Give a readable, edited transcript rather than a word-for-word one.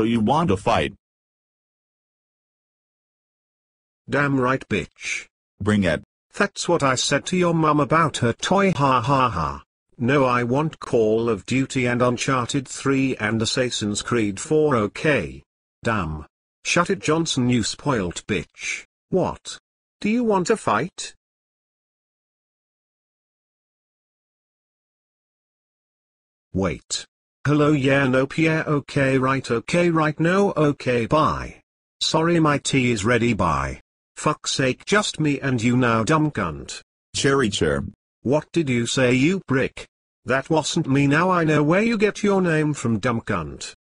You want to fight? Damn right, bitch. Bring it. That's what I said to your mum about her toy, ha ha ha. No, I want Call of Duty and Uncharted 3 and Assassin's Creed 4, okay? Damn. Shut it, Johnson, you spoilt bitch. What? Do you want a fight? Wait. Hello, yeah, nope, yeah, okay, right, no, okay, bye. Sorry, my tea is ready, bye. Fuck's sake, just me and you now, dumb cunt. Cherry chair. What did you say, you prick? That wasn't me, now I know where you get your name from, dumb cunt.